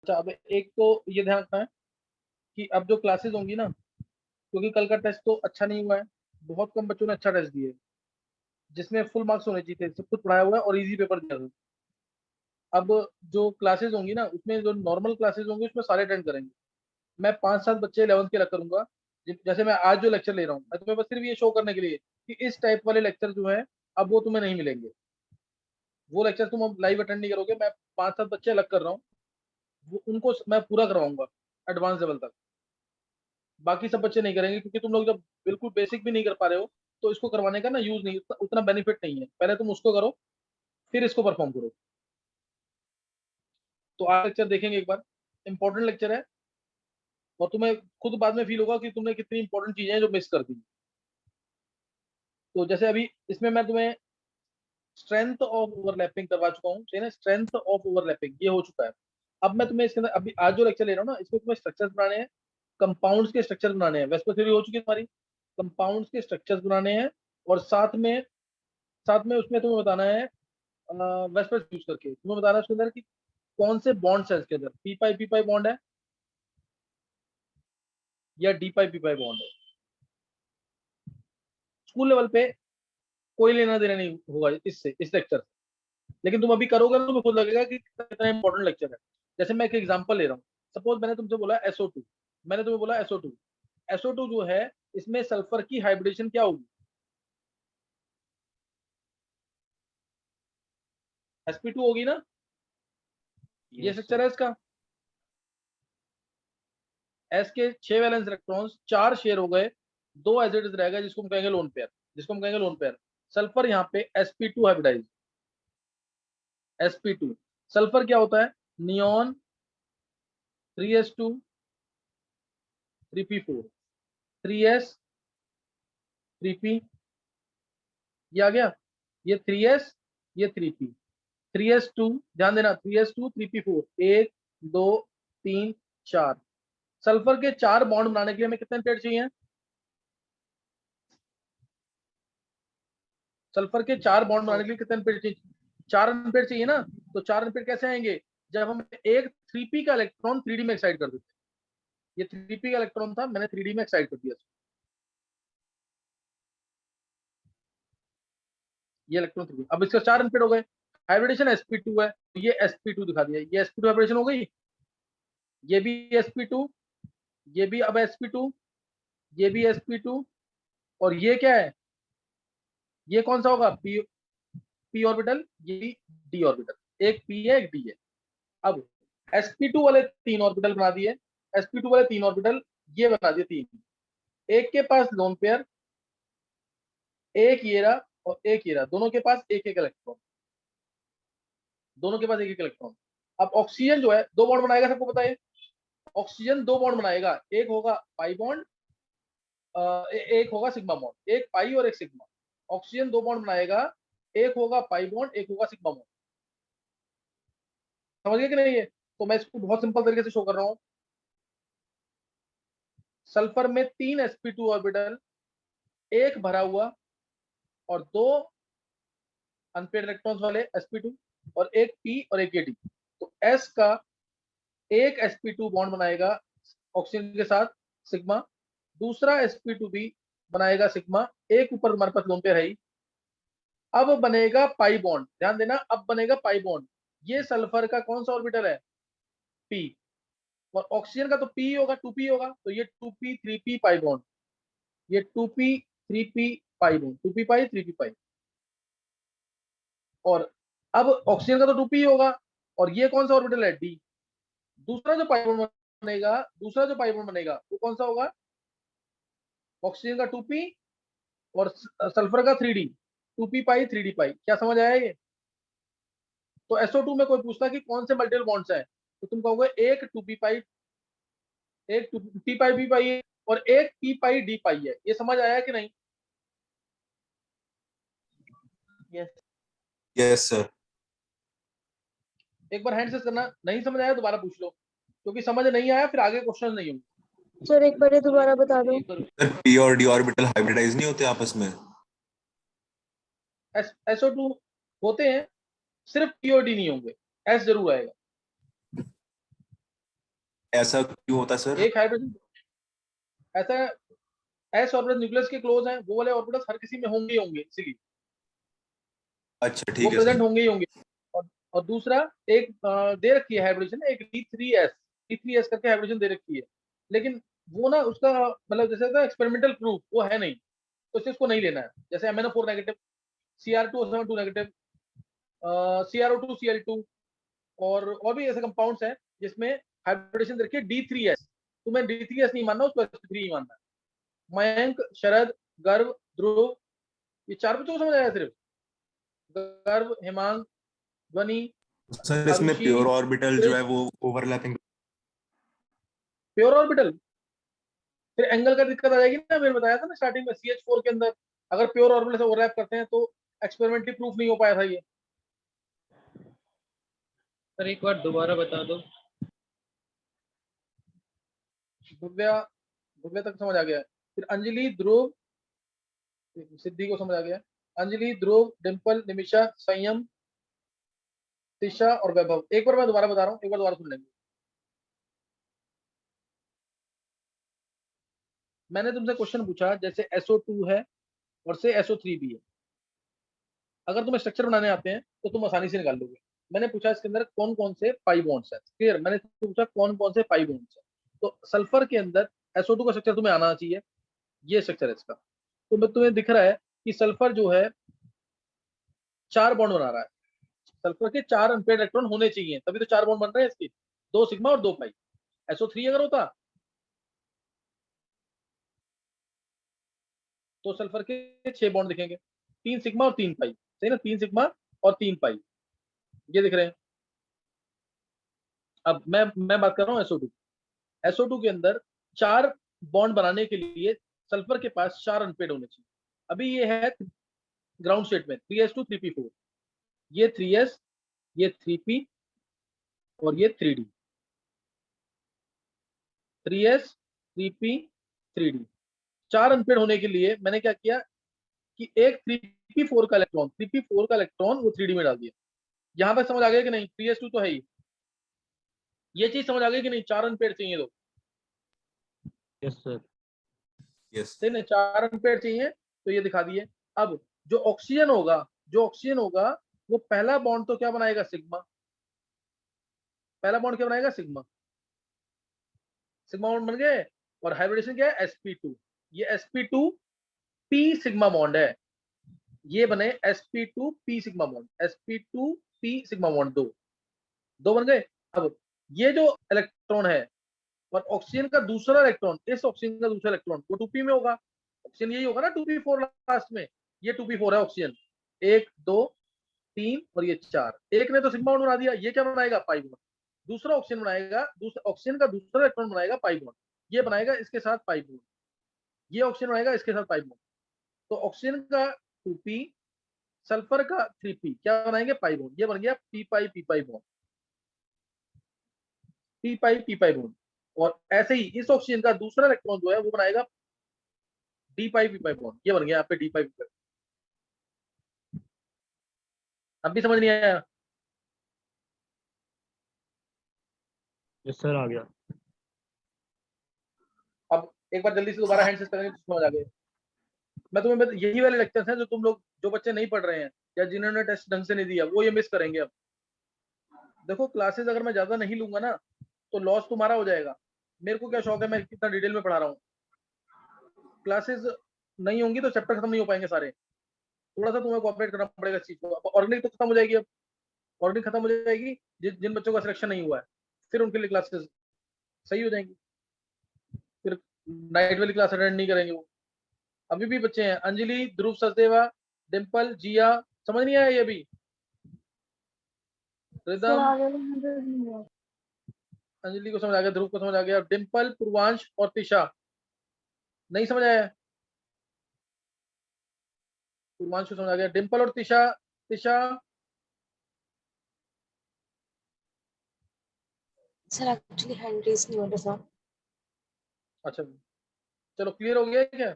अच्छा, अब एक तो ये ध्यान रखना है कि अब जो क्लासेस होंगी ना, क्योंकि कल का टेस्ट तो अच्छा नहीं हुआ है, बहुत कम बच्चों ने अच्छा टेस्ट दिए, जिसमें फुल मार्क्स होने चाहिए थे, सब कुछ पढ़ाया हुआ है और इजी पेपर दिया हुआ है। अब जो क्लासेस होंगी ना, उसमें जो नॉर्मल क्लासेस होंगी उसमें सारे अटेंड करेंगे। मैं 5-7 बच्चे 11th के रख करूंगा। जैसे मैं आज जो लेक्चर ले रहा हूँ, मैं तुम्हें बस सिर्फ ये शो करने के लिए कि इस टाइप वाले लेक्चर जो है अब वो तुम्हें नहीं मिलेंगे। वो लेक्चर तुम अब लाइव अटेंड नहीं करोगे, मैं 5-7 बच्चे अलग कर रहा हूँ, वो उनको मैं पूरा करवाऊंगा एडवांस लेवल तक। बाकी सब बच्चे नहीं करेंगे, क्योंकि तुम लोग जब बिल्कुल बेसिक भी नहीं कर पा रहे हो, तो इसको करवाने का ना यूज नहीं, उतना बेनिफिट नहीं है। पहले तुम उसको करो, फिर इसको परफॉर्म करो। तो आज लेक्चर देखेंगे एक बार, इंपॉर्टेंट लेक्चर है, और तुम्हें खुद बाद में फील होगा कि तुमने कितनी इंपॉर्टेंट चीजें हैं जो मिस कर दी। तो जैसे अभी इसमें मैं तुम्हें स्ट्रेंथ ऑफ ओवरलैपिंग करवा चुका हूँ, ठीक है ना, स्ट्रेंथ ऑफ ओवरलैपिंग ये हो चुका है। अब मैं तुम्हें इसके अंदर अभी आज जो लेक्चर ले रहा हूँ ना, इसमें तुम्हें स्ट्रक्चर्स बनाने हैं, कंपाउंड्स के स्ट्रक्चर बनाने हैं। वेस्पर थ्योरी हो चुकी है तुम्हारी, कंपाउंड्स के स्ट्रक्चर्स बनाने हैं, और साथ में उसमें तुम्हें बताना है वेस्पर यूज करके तुम्हें बताना है उसके अंदर कि कौन से बॉन्ड्स है इसके अंदर, पी पाई बॉन्ड है या डी पाई बॉन्ड है। स्कूल लेवल पे कोई लेना देना नहीं होगा इससे, इस लेक्चर से, लेकिन तुम अभी करोगे ना, तुम्हें खुद लगेगा कि कितना इंपॉर्टेंट लेक्चर है। जैसे मैं एक एग्जांपल ले रहा हूँ, सपोज मैंने तुमसे बोला SO2, मैंने तुम्हें बोला SO2 जो है, इसमें सल्फर की हाइब्रिडेशन क्या होगी, sp2 होगी ना। ये स्ट्रक्चर है इसका, S के 6 वैलेंस इलेक्ट्रॉन्स 4 शेयर हो गए, 2 एज इट इज रहेगा, जिसको हम कहेंगे लोन पेयर। सल्फर यहाँ पे sp2 हाइब्रिडाइज, sp2। सल्फर क्या होता है, neon 3s2 3p4, 3s 3p, ये आ गया, ये 3s, ये 3p, 3s2, ध्यान देना, 3s2 3p4, 1 2 3 4। सल्फर के 4 बॉन्ड बनाने के लिए हमें कितने पेड़ चाहिए, सल्फर के 4 बॉन्ड बनाने के लिए कितने पेड़ चाहिए, 4 पेड़ चाहिए ना। तो 4 पेड़ कैसे आएंगे, जब हम एक 3p का इलेक्ट्रॉन 3d में एक्साइट कर देते हैं। ये 3p का इलेक्ट्रॉन था, मैंने 3d में एक्साइट कर दिया, ये इलेक्ट्रॉन 3d, अब इसका 4 अनपेड हो गए। हाइब्रिडेशन sp2 है, तो ये sp2 दिखा दिया, ये sp2 हाइब्रिडेशन हो गई, ये भी sp2, ये भी अब sp2, ये भी sp2, और ये क्या है, ये कौन सा होगा, p ऑर्बिटल, ये भी d ऑर्बिटल, एक p है एक d है। अब sp2 वाले 3 ऑर्बिटल बना दिए, sp2 वाले 3 ऑर्बिटल ये बना दिए 3, एक के पास लोन पेयर, एक ये रहा और एक ये रहा, दोनों के पास एक एक इलेक्ट्रॉन, दोनों के पास एक एक इलेक्ट्रॉन। अब ऑक्सीजन जो है 2 बॉन्ड बनाएगा, सबको पता है, ऑक्सीजन 2 बॉन्ड बनाएगा, एक होगा पाई बॉन्ड, एक होगा सिग्मा बॉन्ड, एक पाई और एक सिग्मा। ऑक्सीजन 2 बॉन्ड बनाएगा, एक होगा पाई बॉन्ड, एक होगा सिग्मा बॉन्ड। समझ गए कि नहीं, ये तो मैं इसको बहुत सिंपल तरीके से शो कर रहा हूँ। सल्फर में 3 sp2 ऑर्बिटल, एक भरा हुआ और 2 अनपेड इलेक्ट्रॉन्स वाले sp2, और एक p और एक डी। तो s का एक sp2 बॉन्ड बनाएगा ऑक्सीजन के साथ सिग्मा, दूसरा sp2 भी बनाएगा सिग्मा, एक ऊपर हमारे पास लोन पेयर है ही। अब बनेगा पाई बॉन्ड, ध्यान देना, अब बनेगा पाई बॉन्ड। ये सल्फर का कौन सा ऑर्बिटल है, p, और ऑक्सीजन का तो p होगा, 2p होगा, तो ये 2p 3p पाई बॉन्ड, ये 2p 3p pi bond, 2p पाई 3p पाई। और अब ऑक्सीजन का तो 2p होगा, और ये कौन सा ऑर्बिटल है, d। दूसरा जो पाई बॉन्ड बनेगा, वो कौन सा होगा, ऑक्सीजन का 2p और सल्फर का 3d, 2p पाई 3d पाई। क्या समझ आया ये। तो SO2 में कोई पूछता कि कौन से मल्टीपल बॉन्ड्स है, तो तुम कहोगे एक 2p पाई, एक p पाई b पाई है, और एक p पाई d पाई है। ये समझ आया कि नहीं। Yes yes sir. एक बार हैंड से करना, नहीं समझ आया दोबारा पूछ लो, क्योंकि समझ नहीं आया फिर आगे क्वेश्चन नहीं होंगे। सर, एक बार दोबारा बता दो। सर पी और डी ऑर्बिटल हाइब्रिडाइज नहीं होते आपस में। SO2 होते हैं, सिर्फ p और d नहीं होंगे, s जरूर आएगा। ऐसा क्यों होता सर? एक हाइड्रोजन ऐसा एस ऑर्बिटल न्यूक्लियस के क्लोज हैं, वो वाले ऑर्बिटल्स हर किसी में होंगे ही होंगे, इसीलिए अच्छा वो ठीक है प्रेजेंट सर। होंगे ही होंगे। और दूसरा एक दे रखी है हाइब्रिडेशन, एक D3S करके हाइब्रिडेशन दे रखी है, लेकिन वो ना उसका मतलब जैसे होता है एक्सपेरिमेंटल प्रूफ वो है नहीं, तो इससे उसको नहीं लेना है। जैसे MnO4 negative, Cr2SO2 negative, CrO2Cl2 और भी ऐसे कंपाउंड्स हैं जिसमें हाइब्रिडेशन दे रखी है D3S। तुम्हें D3S नहीं मानना, उसको sp3 ही मानना है। मयंक, शरद, गर्व, ध्रुव, ये चार बच्चों को समझ आया सिर्फ? गर्व, हेमांग, ध्वनि, सर इसमें आरुषि, प्योर ऑर्बिटल जो है क्रिश। वो ओवरलैपिंग। प्योर ऑर्बिटल फिर एंगल का दिक्कत आ जाएगी ना, मैंने बताया था ना स्टार्टिंग में, CH4 के अंदर अगर प्योर ऑर्बिटल से ओवरलैप करते हैं तो एक्सपेरिमेंटली प्रूफ नहीं हो पाया था ये। सर एक बार दोबारा बता दो। भव्या, भव्या तक समझ आ गया है। फिर अंजलि, ध्रुव, सिद्धि को समझ आ गया। अंजलि, ध्रुव, डिम्पल, निमिषा, संयम, तिशा और वैभव। एक बार मैं दोबारा बता रहा हूँ, एक बार दोबारा सुन लेंगे। मैंने तुमसे क्वेश्चन पूछा, जैसे SO2 है और से SO3 भी है, अगर तुम्हें स्ट्रक्चर बनाने आते हैं तो तुम आसानी से निकाल लोगे। मैंने पूछा इसके अंदर कौन कौन से पाई बॉन्ड्स है, क्लियर? मैंने पूछा कौन कौन से पाई बॉन्ड्स है, तो सल्फर के अंदर SO2 का स्ट्रक्चर तुम्हें आना चाहिए, ये स्ट्रक्चर है इसका। तो तुम्हें दिख रहा है कि सल्फर जो है 4 बॉन्ड बना रहा है। सल्फर के 4 अनपेयर्ड इलेक्ट्रॉन होने चाहिए, तभी तो 4 बॉन्ड बन रहे हैं इसके, 2 सिग्मा और 2 पाई। SO3 अगर होता तो सल्फर के 6 बॉन्ड दिखेंगे, 3 सिग्मा और 3 पाई, सही ना? 3 सिग्मा और 3 पाई, ये दिख रहे हैं। अब मैं बात कर रहा हूँ SO2 के अंदर 4 बॉन्ड बनाने के लिए सल्फर के पास 4 अनपेड होने चाहिए। अभी ये है ग्राउंड स्टेट में 3s2 3p4, ये 3s, ये 3p और ये 3d, 3s 3p 3d। 4 unpaid होने के लिए मैंने क्या किया कि एक 3p4 का इलेक्ट्रॉन वो 3d में डाल दिया। यहां तक समझ आ गया कि नहीं? 3s2 तो है ही, ये चीज समझ आ गई कि नहीं? 4 अनपेड चाहिए तो यस सर। यस। सही ना, 4 अनपेड चाहिए तो ये दिखा दिए। अब जो ऑक्सीजन होगा वो पहला बॉन्ड तो क्या बनाएगा? सिग्मा। पहला बॉन्ड क्या बनाएगा? सिग्मा। सिग्मा बॉन्ड बन गए, और हाइब्रिडेशन क्या है? sp2। ये sp2 p सिग्मा बॉन्ड है, ये बने sp2 p sigma bond, sp2 p sigma bond, दो बन गए। अब ये जो इलेक्ट्रॉन है और ऑक्सीजन का दूसरा इलेक्ट्रॉन, इस ऑक्सीजन का दूसरा इलेक्ट्रॉन वो 2p में होगा। ऑक्सीजन यही होगा ना 2p4 लास्ट में, ये 2p4 है ऑक्सीजन। 1 2 3 और ये 4, एक ने तो सिग्मा बॉन्ड बना दिया, ये क्या बनाएगा? Pi bond. दूसरा ऑक्सीजन बनाएगा, दूसरा ऑक्सीजन का दूसरा इलेक्ट्रॉन बनाएगा पाई बॉन्ड, ये बनाएगा इसके साथ पाई बॉन्ड, ये ऑक्सीजन बनाएगा इसके साथ पाई बॉन्ड। तो ऑक्सीजन का 2p, सल्फर का 3p क्या बनाएंगे? पाई बॉन्ड, ये बन गया p pi bond, p pi bond. और ऐसे ही इस ऑक्सीजन का दूसरा इलेक्ट्रॉन जो है वो बनाएगा d पाई बॉन्ड, ये बन गया यहाँ पे d पाई। अब भी समझ नहीं आया? यस सर आ गया। अब एक बार जल्दी से दोबारा हैंड से करेंगे तो समझ आ गए। मैं तुम्हें यही वाले लेक्चर्स हैं जो तुम लोग, जो बच्चे नहीं पढ़ रहे हैं या जिन्होंने टेस्ट ढंग से नहीं दिया, वो ये मिस करेंगे। अब देखो, क्लासेस अगर मैं ज्यादा नहीं लूंगा ना तो लॉस तुम्हारा हो जाएगा। मेरे को क्या शौक है, मैं कितना डिटेल में पढ़ा रहा हूँ। क्लासेस नहीं होंगी तो चैप्टर खत्म नहीं हो पाएंगे सारे। थोड़ा सा तुम्हें कोऑपरेट करना पड़ेगा इस चीज को। ऑर्गेनिक तो खत्म हो जाएगी, अब ऑर्गेनिक खत्म हो जाएगी, जिन बच्चों का सिलेक्शन नहीं हुआ है फिर उनके लिए क्लासेस सही हो जाएंगी, फिर नाइट वाली क्लास अटेंड नहीं करेंगे वो। अभी भी बच्चे हैं, अंजलि, ध्रुव, सचदेवा, डिम्पल, जिया, समझ नहीं आया ये भी? सर रिदम, आगे 100 नहीं हुआ। अंजलि को समझ आ गया, ध्रुव को समझ आ गया, डिम्पल, पूर्वांश और तिशा नहीं समझ आया? पूर्वांश को समझ आ गया, डिम्पल और Tisha, Tisha sir actually hand raise नहीं हो रहा था। अच्छा चलो क्लियर हो गया क्या?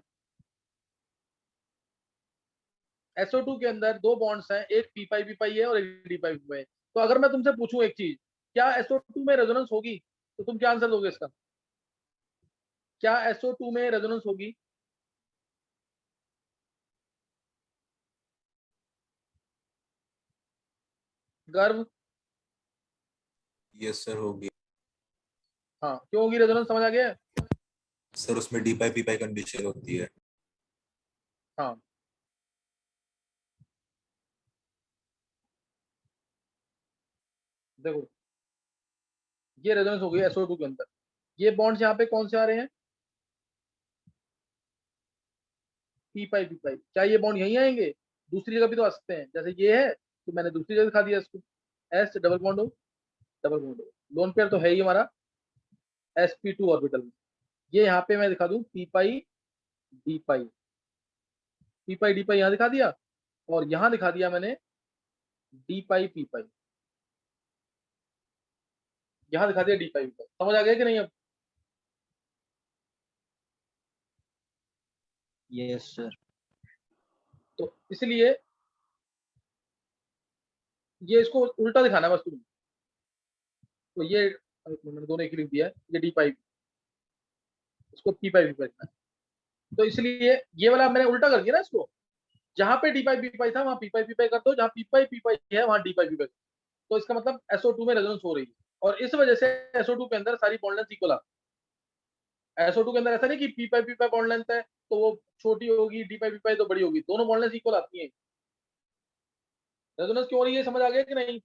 SO2 के अंदर 2 बॉन्ड्स हैं, एक p पाई है और एक d पाई है। तो अगर मैं तुमसे पूछूं एक चीज, क्या SO2 में रेजोनेंस होगी? तो तुम क्या आंसर दोगे इसका? क्या SO2 में रेजोनेंस होगी? गर्व? यस सर होगी। हाँ, क्यों होगी रेजोनेंस, समझ आ गया है? सर उसमें डी पाई पी पाई कंडीशन होती है। हाँ, देखो ये रेजोनेंस हो गई SO2 के अंदर। ये बॉन्ड्स यहाँ पे कौन से आ रहे हैं? पी पाई पी पाई। क्या ये बॉन्ड यहीं आएंगे? दूसरी जगह भी तो आ सकते हैं, जैसे ये है तो मैंने दूसरी जगह दिखा दिया इसको। एस डबल बॉन्ड हो, डबल बॉन्ड हो, लोन पेयर तो है ही हमारा sp2 ऑर्बिटल में। ये यहाँ पे मैं दिखा दूं पी पाई डी पाई, पी पाई डी पाई यहाँ दिखा दिया, और यहाँ दिखा दिया मैंने डी पाई पी पाई, यहाँ दिखा दिया डी पाई पी पाई। समझ आ गया कि नहीं अब? Yes sir. तो इसलिए ये इसको उल्टा दिखाना है बस तुम्हें। तो ये मैंने दोनों एक ही लिख दिया है, ये डी पाई, इसको पी पाई पी पाई लिखना है। तो इसलिए ये वाला मैंने उल्टा कर दिया ना इसको, जहां पे डी पाई पी पाई था वहां पी पाई पी पाई कर दो, जहां पी पाई है वहां डी पाई पी पाई। तो इसका मतलब SO2 में रेजोनेंस हो रही है, और इस वजह से SO2 के अंदर सारी बॉन्ड लेंथ इक्वल आती है। SO2 के अंदर ऐसा नहीं कि पी पाई बॉन्ड लेंथ है तो वो छोटी होगी, डी पाई तो बड़ी होगी, दोनों बॉन्ड लेंथ इक्वल आती है। रेजोनेंस क्यों हो रही है, समझ आ गया कि नहीं?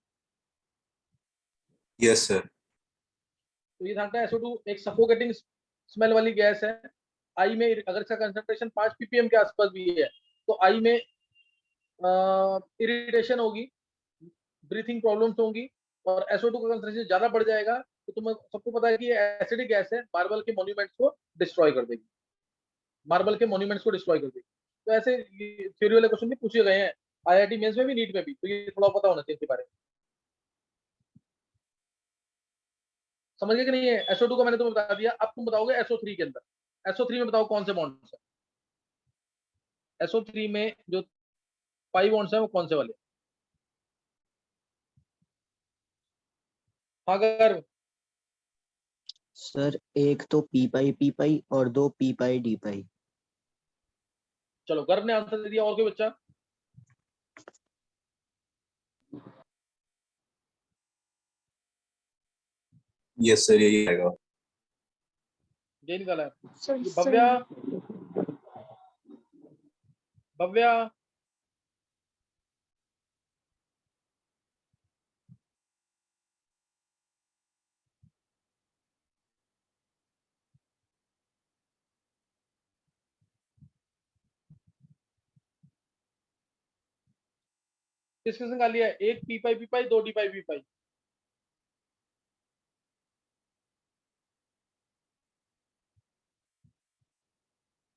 Yes sir. तो ये ध्यान रखना, SO2 एक सफोकेटिंग स्मेल वाली गैस है। आई में अगर इसका कंसंट्रेशन 5 ppm के आसपास भी है तो आई में इरिटेशन होगी, ब्रीथिंग प्रॉब्लम्स होंगी, और SO2 का कंसंट्रेशन ज्यादा बढ़ जाएगा तो तुम्हें सबको पता है कि ये एसिडिक गैस है, मार्बल के मॉन्यूमेंट्स को डिस्ट्रॉय कर देगी, मार्बल के मॉन्यूमेंट्स को डिस्ट्रॉय कर देगी। तो ऐसे थ्योरी वाले क्वेश्चन भी पूछे गए हैं IIT मेंस में भी, नीट में भी, तो ये थोड़ा पता होना चाहिए इसके बारे में। समझ गए कि नहीं है? SO2 का मैंने तुम्हें बता दिया, अब तुम बताओगे SO3 के अंदर। SO3 में बताओ कौन से बॉन्ड्स है? SO3 में जो पाई बॉन्ड्स हैं वो कौन से वाले? अगर सर एक तो पी पाई और दो पी डी पाई। चलो गर्भ ने आंसर दे दिया, और कोई बच्चा? यस सर यही आएगा। ये निकाला है Sir, ये भव्या, भव्या किस किसने निकाल लिया है? एक पी पाई, दो डी पाई।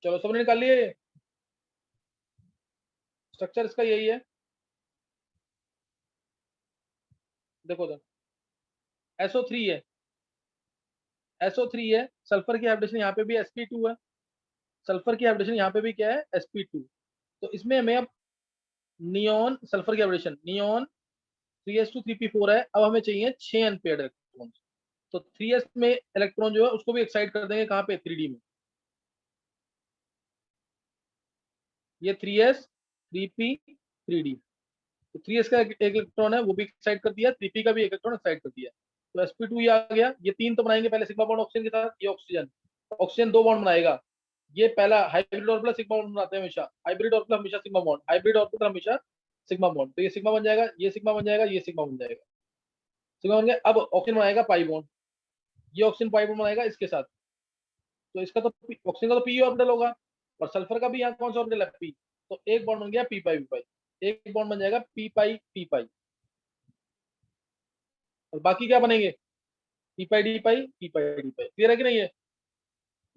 चलो सबने निकाल लिए। स्ट्रक्चर इसका यही है, देखो तो SO3 है, SO3 है, सल्फर की हाइब्रिडेशन यहाँ पे भी sp2 है, सल्फर की हाइब्रिडेशन यहाँ पे भी क्या है? sp2। तो इसमें हमें अब नियॉन सल्फर की हाइब्रिडेशन, नियॉन 3s2 3p4 है, अब हमें चाहिए 6 अनपेयर्ड इलेक्ट्रॉन। तो 3s में इलेक्ट्रॉन जो है उसको भी एक्साइट कर देंगे, कहाँ पे? 3d में। ये 3s 3p 3d, तो 3s का एक इलेक्ट्रॉन है वो भी एक्साइट कर दिया, 3p का भी एक इलेक्ट्रॉन एक्साइट कर दिया। तो sp2 ये आ गया। ये तीन तो बनाएंगे पहले सिग्मा बॉन्ड ऑक्सीजन के साथ, ये ऑक्सीजन, ऑक्सीजन दो बॉन्ड बनाएगा। ये पहला हाइब्रिड ऑर्बिटल सिग्मा बॉन्ड बनाते हैं हमेशा, हाइब्रिड ऑर्बिटल हमेशा सिग्मा बॉन्ड, हाइब्रिड ऑर्बिटल हमेशा सिग्मा बॉन्ड। तो ये सिग्मा बन जाएगा, ये सिग्मा बन जाएगा, ये सिग्मा बन जाएगा, सिग्मा बन गया। अब ऑक्सीजन बनाएगा पाई बॉन्ड, ये ऑक्सीजन पाई बॉन्ड बनाएगा इसके साथ। तो इसका तो ऑक्सीजन का तो पी ऑर्बिटल होगा, और सल्फर का भी यहाँ कौन सा ऑर्बिटल है? पी। तो एक बॉन्ड बन गया पी पाई पी पाई, एक बॉन्ड बन जाएगा पी पाई पी पाई, और बाकी क्या बनेंगे? पी पाई डी पाई, पी पाई डी पाई। क्लियर है कि नहीं है?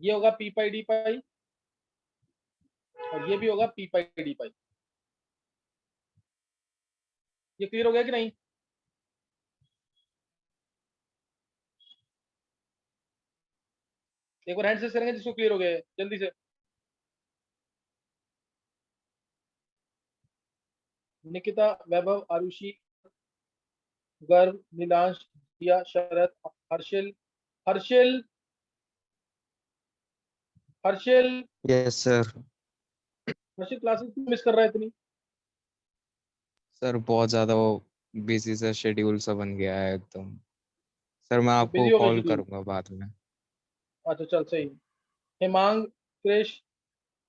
ये होगा पी पाई डी पाई, और ये भी होगा पी पाई डी पाई। ये क्लियर हो गया कि नहीं? एक बार हैंड से करेंगे जिसको क्लियर हो गया है, जल्दी से। निकिता, वैभव, Arushi, Garv, Neelansh, Diya, Sharad, Harshil, Harshil, Harshil, yes sir. Harshil classes क्यों मिस कर रहा है इतनी? सर बहुत ज़्यादा वो बिजी सा शेड्यूल सा बन गया है एकदम। सर मैं तो आपको बिजी हो गया कॉल शेड्यूल। करूँगा बाद में। अच्छा चल सही। हेमांग, क्रिश,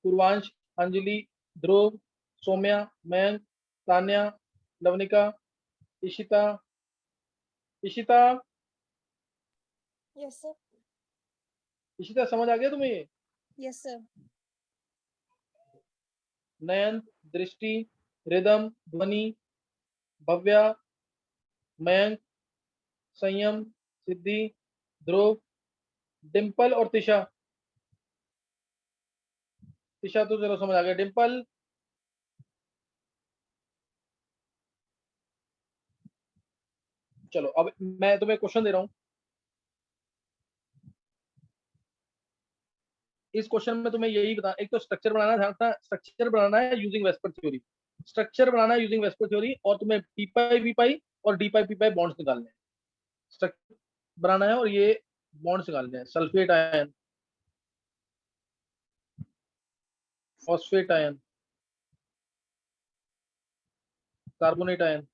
पूर्वांश, अंजलि, ध्रुव, सौम्या, मयंक, तान्या, लवनिका, इशिता, इशिता, Yes, sir. इशिता समझ आ गया तुम्हें ये? Yes, sir. नयन, दृष्टि, रिदम, ध्वनि, भव्या, मयंक, संयम, सिद्धि, ध्रुव, डिम्पल और तिशा। तिशा तो चलो समझ आ गया। डिम्पल, चलो अब मैं तुम्हें क्वेश्चन दे रहा हूं। इस क्वेश्चन में तुम्हें यही बता, एक तो स्ट्रक्चर बनाना था, स्ट्रक्चर बनाना है यूजिंग वेस्पर थ्योरी, स्ट्रक्चर बनाना है यूजिंग वेस्पर थ्योरी, और तुम्हें पी पाई वी पाई और डी पाई पी पाई बॉन्ड्स निकालने हैं। स्ट्रक्चर बनाना है और ये बॉन्ड्स निकालने हैं। Sulphate ion, phosphate ion, carbonate ion,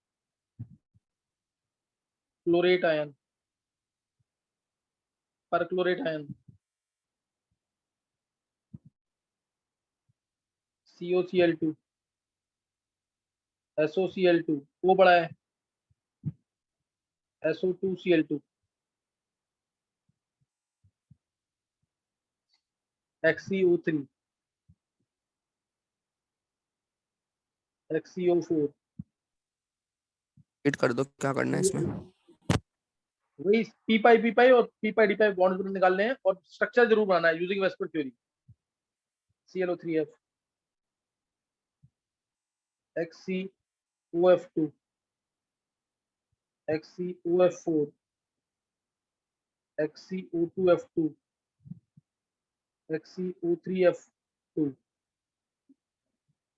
chlorate ion, perchlorate ion, COCl2, SOCl2, वो बड़ा है, SO2Cl2, XCO3, XCO4। हिट कर दो, क्या करना है इसमें? वही पी पाई और p pi D pi bond निकालने हैं और स्ट्रक्चर जरूर बनाना है using VSEPR theory. ClO3F, XCOF2, XCOF4, XCO2F2, XCO3F2,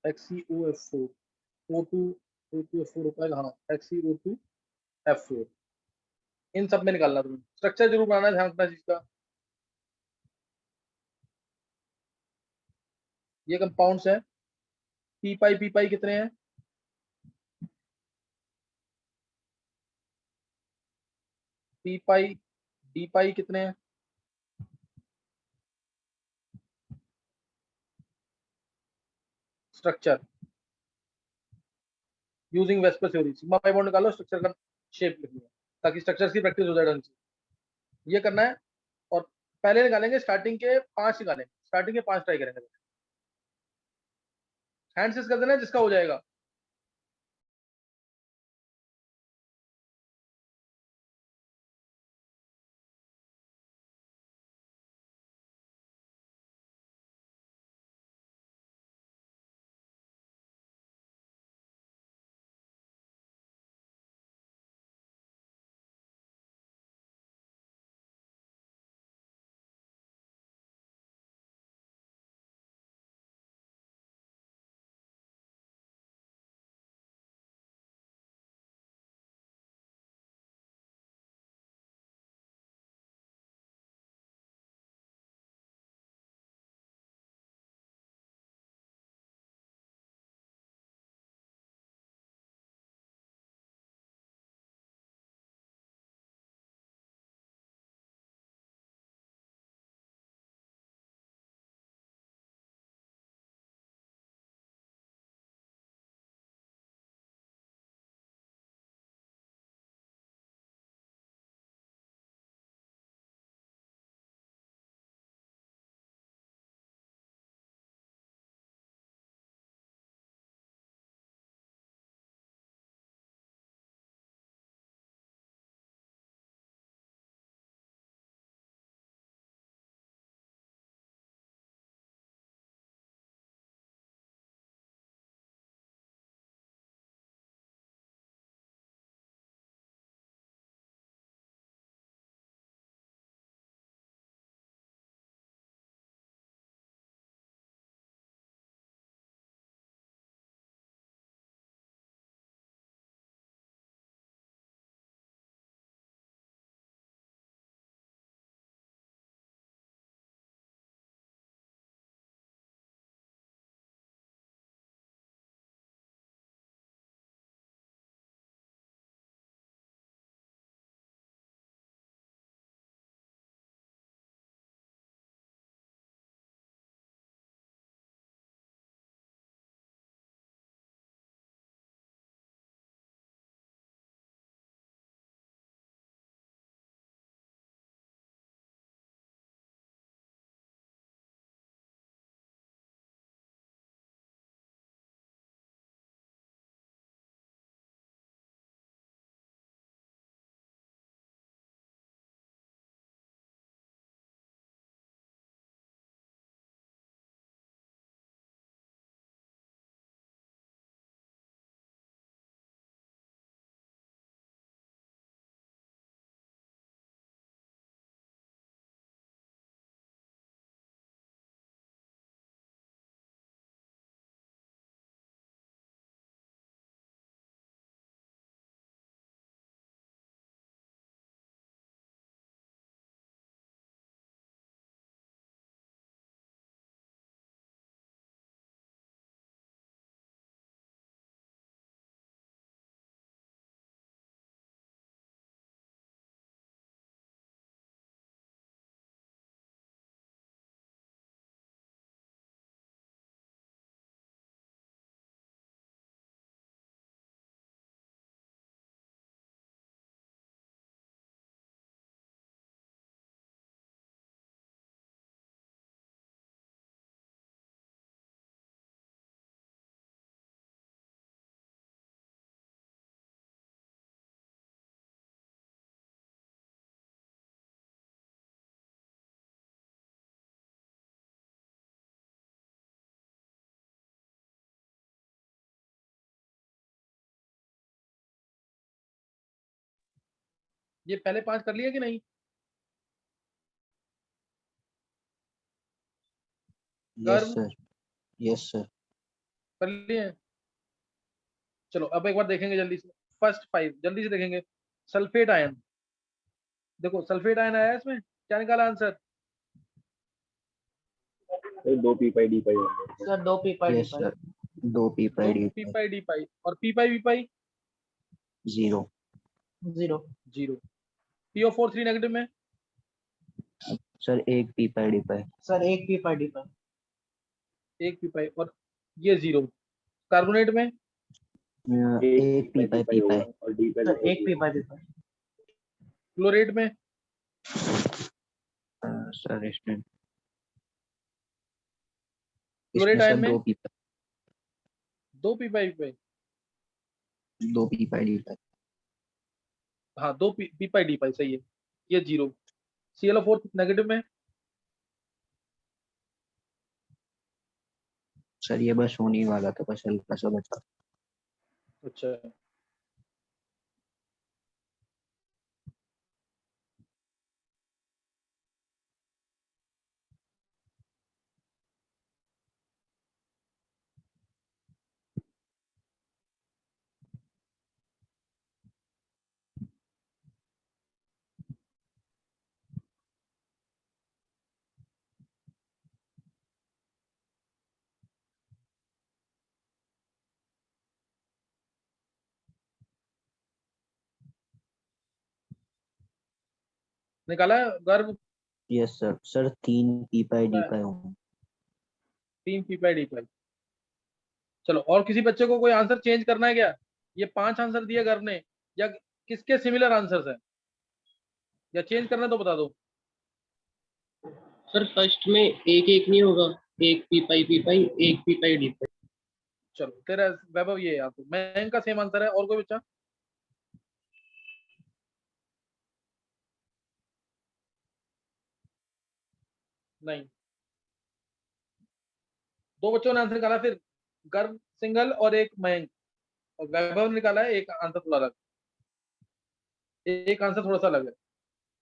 XCOF4, O2, O2F4 हो पाएगा, हाँ, XCO2F4। इन सब में निकालना तुम्हें, स्ट्रक्चर जरूर बनाना है, ध्यान रखना चीज का। ये कंपाउंड्स है। पी पाई कितने हैं? पी पाई डी पाई कितने हैं? Structure using VSEPR theory, sigma pi bond निकालो, स्ट्रक्चर का शेप लिखनी है ताकि स्ट्रक्चर की प्रैक्टिस हो जाए ढंग से। ये करना है। और पहले निकालेंगे स्टार्टिंग के 5 निकालेंगे, स्टार्टिंग के 5 ट्राई करेंगे। हैंड से कर देना जिसका हो जाएगा। ये पहले 5 कर लिए कि नहीं? यस गर्व सर, यस सर। कर लिए? चलो अब एक बार देखेंगे जल्दी से, फर्स्ट 5 जल्दी से देखेंगे। सल्फेट आयन, देखो सल्फेट आयन आया है इसमें, क्या निकाला आंसर? दो पी पाई डी पाई होंगे। Sir 2 P pi d yes pi. Sir, 2 p 2 pi d p pi. Pi D pi, और p pi we pi 0 0 0। PO4 3 negative में sir, 1 P pi D pi. Sir 1 P pi D pi. 1 P pi, और ये 0। Carbonate में 1 P पाई P pi. और D pi sir 1 P pi D pi. Chlorate में sir इसमें chlorate sir ion में 2 P pi, 2 P pi we pi, 2 P pi D pi. हाँ 2 P pi D पाई सही है, ये 0। ClO4 नेगेटिव में सर ये बस होने ही वाला था, बस हल्का सा बचा। अच्छा निकाला है गर्व? Yes sir, sir 3 P pi D pi होंगे। 3 पी पाई डी पाई। चलो और किसी बच्चे को कोई आंसर चेंज करना है क्या? ये 5 आंसर दिए गर्व ने, या किसके सिमिलर आंसर्स हैं, या चेंज करना है तो बता दो। सर फर्स्ट में एक एक नहीं होगा, एक पी पाई एक पी पाई डी पाई। चलो तेरा वैभव ये है, तो मैं इनका सेम आंसर है। और कोई बच्चा? नहीं, 2 बच्चों ने आंसर निकाला, फिर गर्व सिंगल और एक मयंक, और वैभव ने निकाला है एक आंसर थोड़ा अलग, एक आंसर थोड़ा सा अलग है।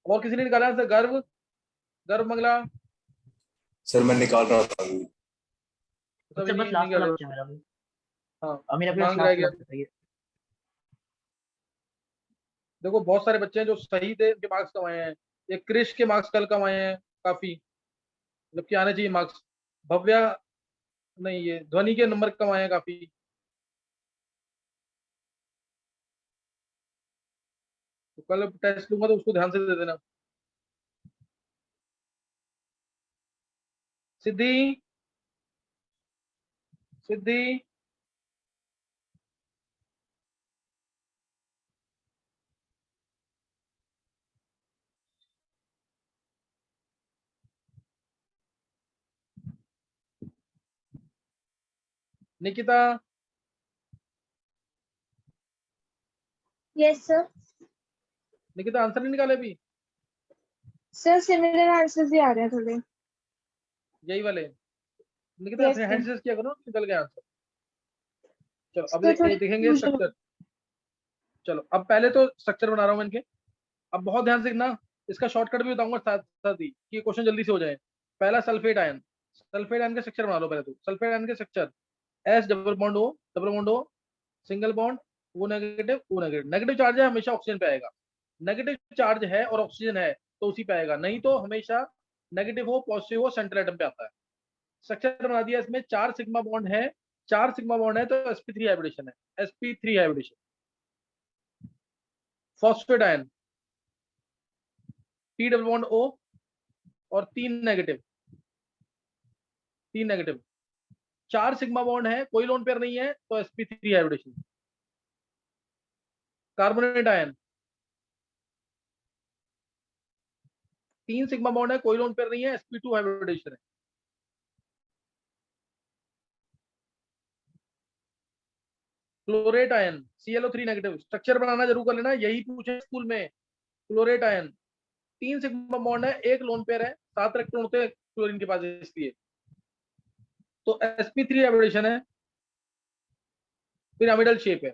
और किसी ने निकाला आंसर? गर्व, गर्व मंगला। सर मैं निकाल रहा था अभी। सर बस लास्ट वाला बचा मेरा भी। हाँ और मेरा भी मांग रह गया। लास्ट वाला। देखो बहुत सारे बच्चे हैं जो सही थे, उनके मार्क्स कम आए हैं। एक क्रिश के मार्क्स कल कम आए हैं काफी, जबकि आने चाहिए मार्क्स। भव्या नहीं, ये ध्वनि के नंबर कम आए हैं काफी। तो कल टेस्ट लूंगा तो उसको ध्यान से दे देना। Siddhi, Siddhi Nikita, yes sir. Nikita answer नहीं निकाले अभी? सर सिमिलर आंसर्स ही आ रहे हैं थोड़े। यही वाले? निकिता Yes, अपने sir. हैंड से किया करो, निकल गया आंसर। चलो अब Sir, थोड़ी देखेंगे confusion स्ट्रक्चर। चलो अब पहले तो स्ट्रक्चर बना रहा हूँ इनके। अब बहुत ध्यान से देखना, इसका शॉर्टकट भी बताऊंगा साथ साथ ही, कि क्वेश्चन जल्दी से हो जाए। पहला सल्फेट आयन, सल्फेट आयन का स्ट्रक्चर बना लो पहले तो। सल्फेट आयन के structure, S double bond O single bond O negative O negative. Negative charge है हमेशा ऑक्सीजन पे आएगा, नेगेटिव चार्ज है और ऑक्सीजन है तो उसी पे आएगा, नहीं तो हमेशा नेगेटिव हो पॉजिटिव हो सेंट्रल एटम पे आता है। स्ट्रक्चर बना दिया, इसमें 4 सिग्मा बॉन्ड है, 4 सिग्मा बॉन्ड है तो sp3 हाइब्रिडेशन है, sp3 hybridisation. Phosphate ion P double bond O और 3 नेगेटिव, 3 नेगेटिव। 4 सिग्मा बॉन्ड है, कोई लोन पेयर नहीं है तो sp3 hybridisation. Carbonate ion 3 sigma bond है, कोई लोन पेयर नहीं है, sp2 हाइब्रिडेशन है। Chlorate ion ClO3 negative. Structure बनाना जरूर कर लेना, यही पूछे स्कूल में। क्लोरेट आयन 3 सिग्मा बॉन्ड है, एक लोन पेयर है, 7 इलेक्ट्रॉन होते हैं क्लोरीन के पास, इसलिए तो sp3 हाइब्रिडेशन है, पिरामिडल शेप है।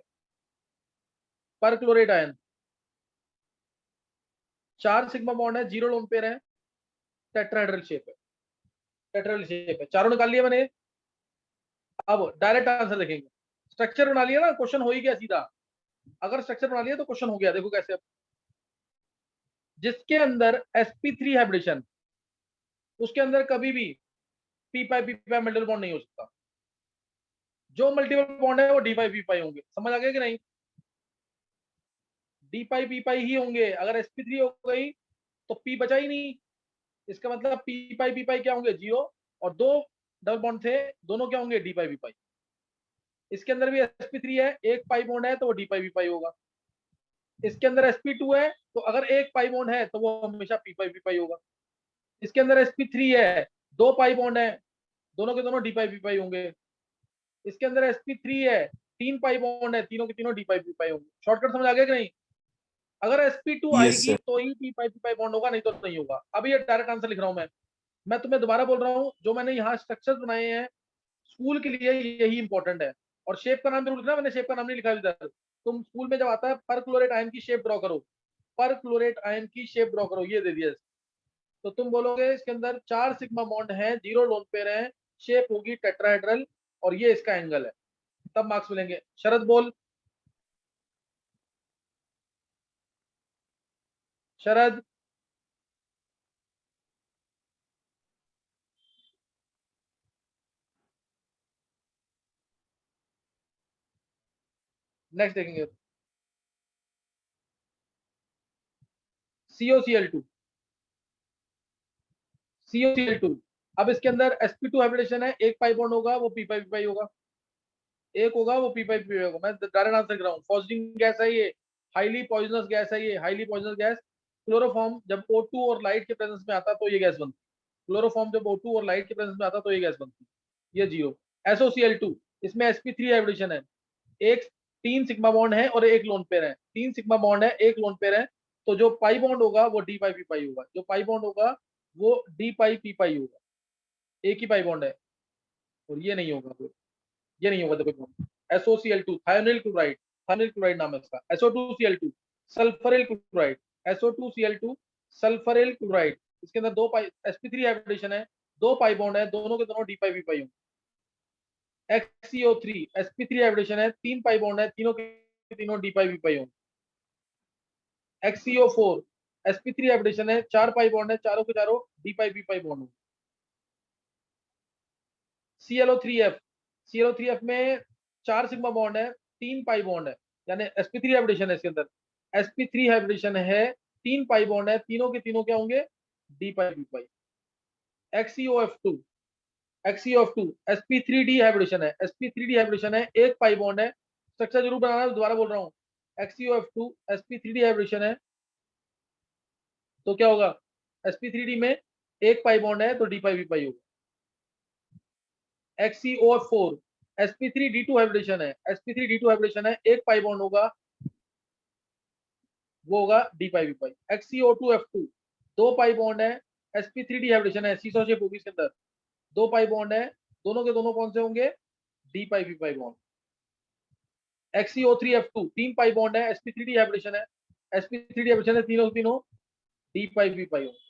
पर क्लोरेट आयन 4 सिग्मा बॉन्ड है, 0 लोन पेयर है, टेट्राहेड्रल शेप है, टेट्राहेड्रल शेप है। चारों निकाल लिए मैंने। अब डायरेक्ट आंसर देखेंगे। स्ट्रक्चर बना लिया ना, क्वेश्चन हो ही गया सीधा। अगर स्ट्रक्चर बना लिया तो क्वेश्चन हो गया। देखो कैसे। अब जिसके अंदर sp3 हाइब्रिडेशन, उसके अंदर कभी भी p पाई मल्टीपल बॉन्ड नहीं हो सकता। जो मल्टीपल बॉन्ड है वो d पाई p पाई होंगे। समझ आ गया कि नहीं? d पाई p पाई ही होंगे। अगर sp3 हो गई तो p बचा ही नहीं। इसका मतलब p पाई क्या होंगे? 0। और दो डबल बॉन्ड थे, दोनों क्या होंगे? d पाई p पाई। इसके अंदर भी sp3 है, एक पाई बॉन्ड है तो वो d पाई p पाई होगा। इसके अंदर sp2 है, तो अगर एक पाई बॉन्ड है तो वो हमेशा p पाई p पाई होगा। इसके अंदर sp3 है, दो पाई बॉन्ड है, दोनों के दोनों d पाई p पाई होंगे। इसके अंदर sp3 है, तीन पाई बॉन्ड है, तीनों के तीनों d पाई p पाई होंगे। शॉर्टकट समझ आ गया कि नहीं? अगर sp2 Yes, आएगी sir. तो ही p पाई बॉन्ड होगा, नहीं तो नहीं होगा। अभी ये डायरेक्ट आंसर लिख रहा हूं मैं तुम्हें दोबारा बोल रहा हूं, जो मैंने यहाँ स्ट्रक्चर्स बनाए हैं स्कूल के लिए यही इंपॉर्टेंट है। और शेप का नाम जरूर लिखना, मैंने शेप का नाम नहीं लिखा इधर। तुम स्कूल में जब आता है परक्लोरेट आयन की शेप ड्रॉ करो, परक्लोरेट आयन की शेप ड्रॉ करो, ये दे दिया। तो तुम बोलोगे इसके अंदर 4 सिग्मा बॉन्ड है, 0 लोन पेयर है, शेप होगी टेट्राहेड्रल और ये इसका एंगल है, तब मार्क्स मिलेंगे। शरद बोल। शरद। नेक्स्ट देखेंगे। COCl2। COCl2। अब इसके अंदर sp2 हाइब्रिडेशन है, एक पाई बॉन्ड होगा वो p पाई p पाई होगा, एक होगा वो p पाई p पाई होगा। मैं डायरेक्ट आंसर कर रहा हूँ। फॉस्फिन गैस है ये, हाईली पॉइजनस गैस है ये, हाईली पॉइजनस गैस। क्लोरोफॉर्म जब O2 और लाइट के प्रेजेंस में आता तो ये गैस बनती। क्लोरोफॉर्म जब O2 और लाइट के प्रेजेंस में आता तो ये गैस बनती। ये 0। SOCl2, इसमें sp3 हाइब्रिडेशन है, एक 3 सिग्मा बॉन्ड है और एक लोन पेयर है। 3 सिग्मा बॉन्ड है, एक लोन पेयर है, तो जो पाई बॉन्ड होगा वो d पाई p पाई होगा। जो पाई बॉन्ड होगा वो d पाई p पाई होगा। एक ही पाई बॉन्ड है और ये नहीं होगा, ये नहीं होगा। देखो SOCl2 thionyl chloride, thionyl chloride नाम है इसका। SO2Cl2 सल्फरिल chloride, SO2Cl2 सल्फरिल chloride. इसके अंदर दो पाई sp3 हाइब्रिडेशन है, दो पाई बॉन्ड है, दोनों के दोनों d पाई p पाई होंगे। XCO3 sp3 हाइब्रिडेशन है, तीन पाई बॉन्ड है, तीनों के तीनों d पाई p पाई होंगे। XCO4 sp3 हाइब्रिडेशन है, चार पाई बॉन्ड है, चारों के चारों d पाई p पाई बॉन्ड होंगे। ClO3f, ClO3f में 4 सिग्मा बॉन्ड है, 3 पाई बॉन्ड है, यानी sp3 हाइब्रिडेशन है इसके अंदर। sp3 हाइब्रिडेशन है, 3 पाई बॉन्ड है, तीनों के तीनों क्या होंगे? d पाई p पाई। XCOF2, XCOF2 sp3d हाइब्रिडेशन है, sp3d हाइब्रिडेशन है, एक पाई बॉन्ड है। स्ट्रक्चर जरूर बनाना, दोबारा बोल रहा हूँ। XCOF2 sp3d हाइब्रिडेशन है, तो क्या होगा? sp3d में एक पाई बॉन्ड है तो d पाई p पाई होगा। XCOF4 sp3d2 हाइब्रिडेशन है, sp3d2 हाइब्रिडेशन है, एक पाई बॉन्ड होगा वो होगा d पाई p पाई। XCO2F2 दो पाई बॉन्ड है, sp3d हाइब्रिडेशन है, सीसो शेप होगी इसके अंदर, दो पाई बॉन्ड है, दोनों के दोनों कौन से होंगे? d पाई p पाई बॉन्ड। XCO3F2 तीन पाई बॉन्ड है, sp3d हाइब्रिडेशन है, sp3d हाइब्रिडेशन है, तीनों तीनों d पाई p पाई होंगे।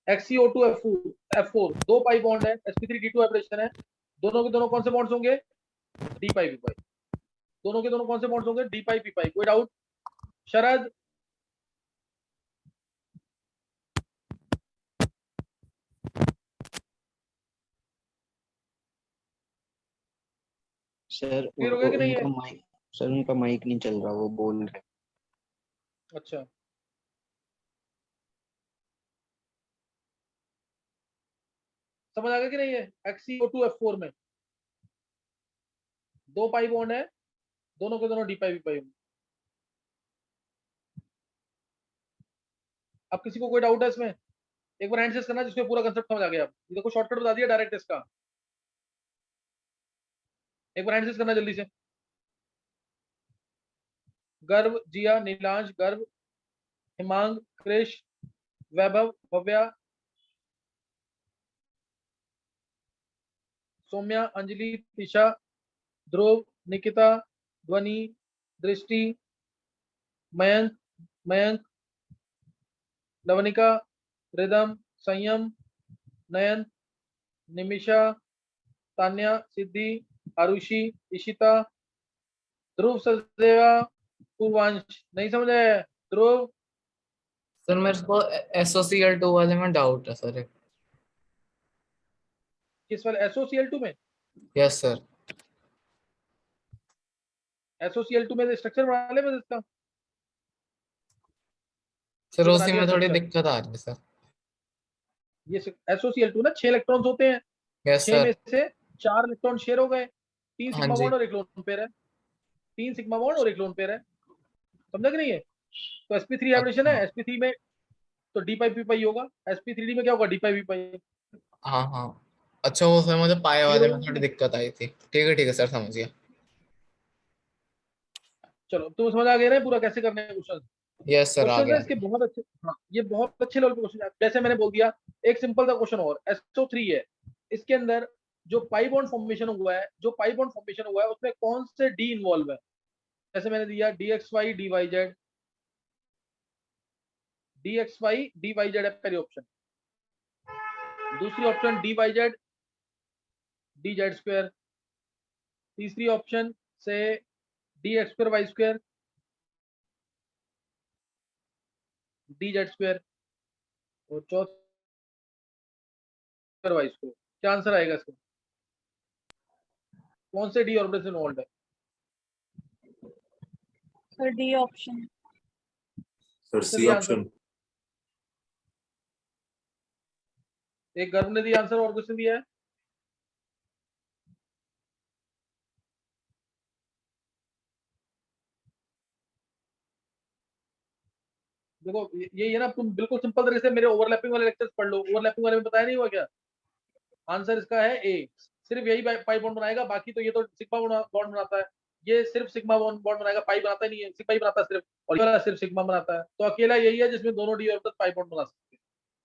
XCO2F4 दो पाई बॉन्ड है, sp3d2 हाइब्रिडेशन है, दोनों के दोनों कौन से बॉन्ड्स होंगे? d पाई p पाई। दोनों के दोनों कौन से बॉन्ड्स होंगे? d पाई p पाई। कोई डाउट? शरद। सर क्लियर हो गया कि नहीं है? उनका माइक नहीं चल रहा, वो बोल रहे। अच्छा, समझ आ गया कि नहीं है? XCO2F4 में दो पाई बॉन्ड है, दोनों के दोनों d पाई p पाई होंगे। अब किसी को कोई डाउट है इसमें? एक बार हैंड रेज करना जिसमें पूरा कंसेप्ट समझ आ गया। ये देखो शॉर्टकट बता दिया डायरेक्ट इसका। एक बार हैंड रेज करना जल्दी से। गर्व, जिया, नीलांश, गर्व, हिमांग, क्रिश, वैभव, भव्या, सौम्या, अंजलि, तिशा, ध्रुव, निकिता, ध्वनि, दृष्टि, मयंक, लवनिका, रिदम, संयम, नयन, निमिषा, तान्या, सिद्धि, आरुषि, इशिता, ध्रुव, सचदेवा, पूर्वांश। नहीं समझ आया ध्रुव? सर मेरे को SOCL2 वाले में डाउट है सर। किस वाले? SOCl2 में? Yes sir. SOCl2 में स्ट्रक्चर बना ले बस इसका। सर बना उसी दिया में थोड़ी structure। दिक्कत आ रही है सर। ये SOCl2 ना 6 इलेक्ट्रॉन्स होते हैं, यस 6 में सर। से 4 इलेक्ट्रॉन शेयर हो गए, 3 हाँ सिग्मा जी। बॉन्ड और एक लोन पेयर है, 3 सिग्मा बॉन्ड और एक लोन पेयर है, समझा कि नहीं है? तो sp3 हाइब्रिडेशन है, sp3 में तो d पाई p पाई होगा, sp3d में क्या होगा? d पाई v पाई। हाँ हाँ अच्छा, वो सर मुझे पाए वाले में थोड़ी ठीक दिक्कत आई थी। ठीक है सर, समझ गया। चलो तुम समझ आ गए ना पूरा कैसे करने हैं क्वेश्चन? यस सर, आ क्वेश्चन है गया। इसके बहुत अच्छे। हाँ, ये बहुत अच्छे लेवल पे क्वेश्चन है। जैसे मैंने बोल दिया, एक सिंपल सा क्वेश्चन और, SO3 है, इसके अंदर जो पाई बॉन्ड फॉर्मेशन हुआ है, उसमें कौन से डी इन्वॉल्व है? जैसे मैंने दिया DXY DYZ, DXY DYZ है पहली ऑप्शन, दूसरी ऑप्शन DYZ DZ स्क्वायर, तीसरी ऑप्शन से DX square Y square DZ square, और चौथी Y स्क्वायर। क्या आंसर आएगा इसका? कौन से डी ऑर्बिटल से इन्वॉल्व है? Sir d option. Sir c option. एक गर्भ ने दिया आंसर, और किसने दिया है? देखो ये ना, तुम बिल्कुल सिंपल तरीके से मेरे ओवरलैपिंग वाले लेक्चर्स पढ़ लो। ओवरलैपिंग वाले में बताया नहीं हुआ क्या? आंसर इसका है ए, सिर्फ यही पाई बॉन्ड बनाएगा, बाकी तो ये तो सिग्मा बॉन्ड बनाता है, ये सिर्फ सिग्मा बॉन्ड बनाएगा, पाई बनाता नहीं है, सिग्मा ही बनाता है सिर्फ, और ये वाला सिर्फ सिग्मा बनाता है। तो अकेला यही है जिसमें दोनों डी ऑर्बिटल पाई बॉन्ड बना सकते हैं।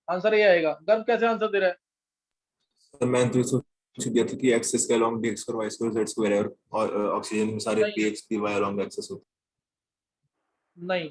आंसर ये आएगा। गर्भ कैसे आंसर दे रहा है? सर मैंने तो सोच दिया था कि एक्सिस के along dx square y square z square है, और ऑक्सीजन में सारे नहीं। px py अलोंग एक्सिस होते नहीं,